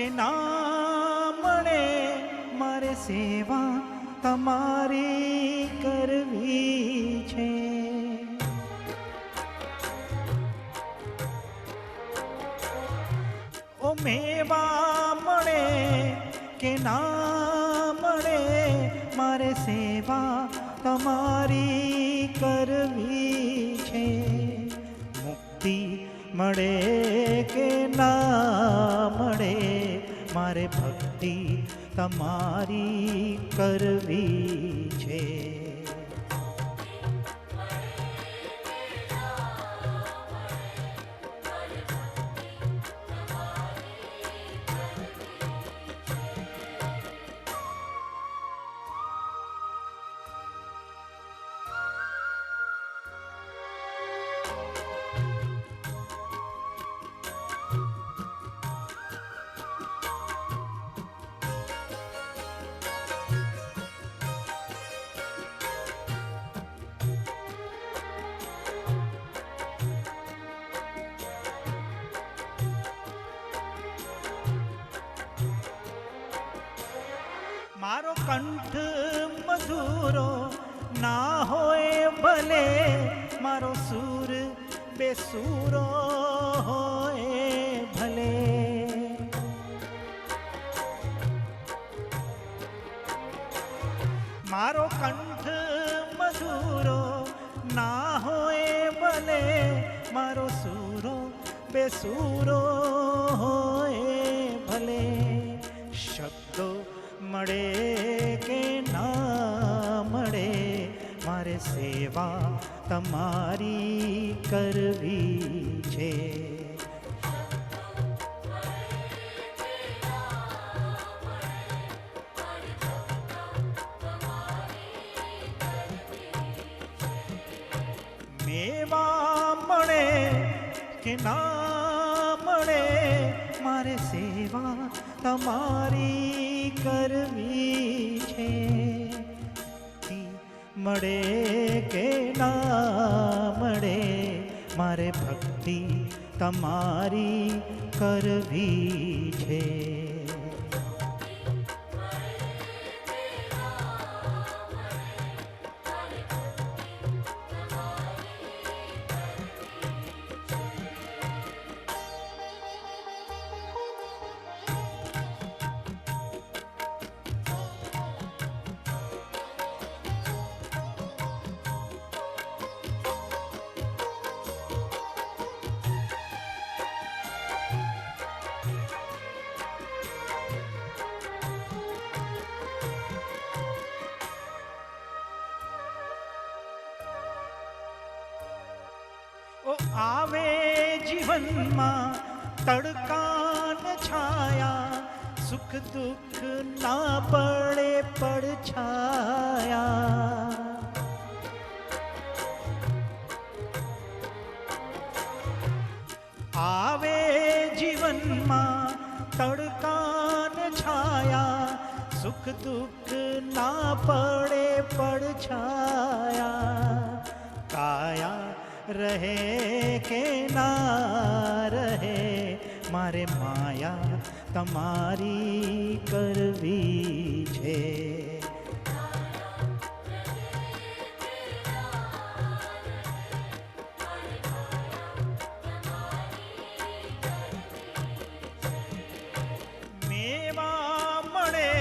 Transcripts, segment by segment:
કે ના મળે મારે સેવા તમારી કરવી છે. ઓ મેવા મળે કે ના મળે મારે સેવા તમારી કરવી છે. મુક્તિ મળે કે ના મળે મારે ભક્તિ તમારી કરવી છે. મારો કંઠ મધુરો ના હોય ભલે મારો સૂર બેસૂરો હોય ભલે. મારો કંઠ મધુરો ના હોય ભલે મારો સૂરો બેસૂરો હોય ભલે. શબ્દો મળે કે ના મળે મારે સેવા તમારી કરવી છે. મેવા મળે કે ના મળે મારે સેવા તમારી કરવી છે. મળે કે ના મળે મારે ભક્તિ તમારી કરવી છે. ઓ આવે જીવનમાં તડકાન છાયા સુખ દુઃખ ના પડે પડછાયા. આવે જીવનમાં તડકાન છાયા સુખ દુઃખ ના પડે પડછાયા. કાયા રહે કે ના રહે મારે માયા તમારી કરવી છે. મેવા મળે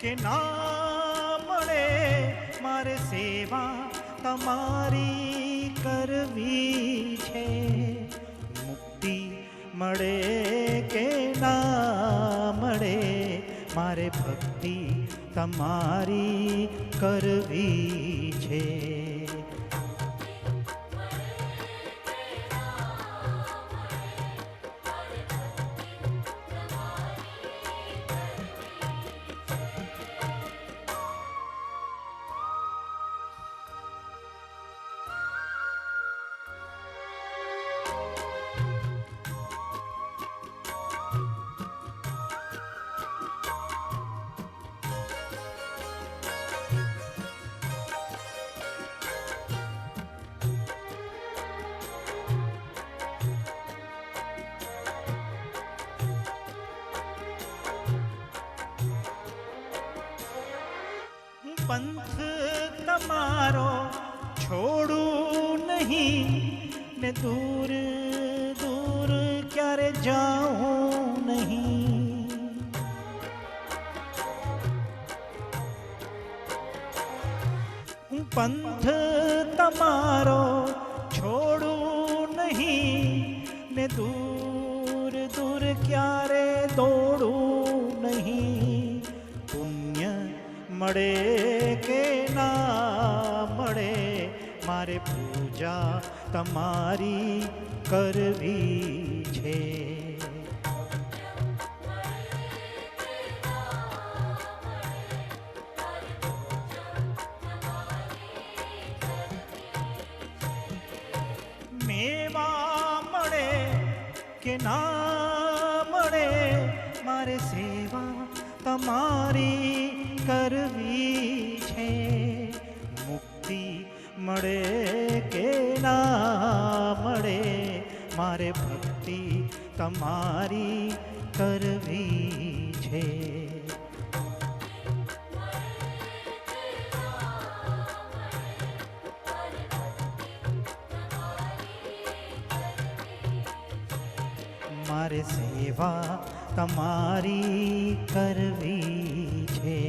કે ના મળે મારે સેવા તમારી કરવી છે. મુક્તિ મળે કે ના મળે મારે ભક્તિ તમારી કરવી છે. પંથ તમારો છોડું નહીં ને દૂર દૂર ક્યારે જાઉં નહીં. હું પંથ તમારો છોડું નહીં ને દૂર દૂર ક્યારે દોડું નહીં. પુણ્ય મળે કે ના મળે મારે પૂજા તમારી કરવી છે. મેવા મળે કે ના મળે મારે સેવા તમારી કરવી છે. મુક્તિ મળે કે ના મળે મારે ભક્તિ તમારી કરવી છે. મારે સેવા તમારી કરવી છે.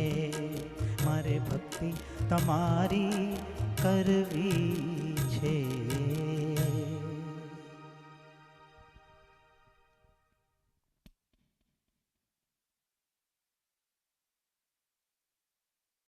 મારે ભક્તિ તમારી કરવી છે.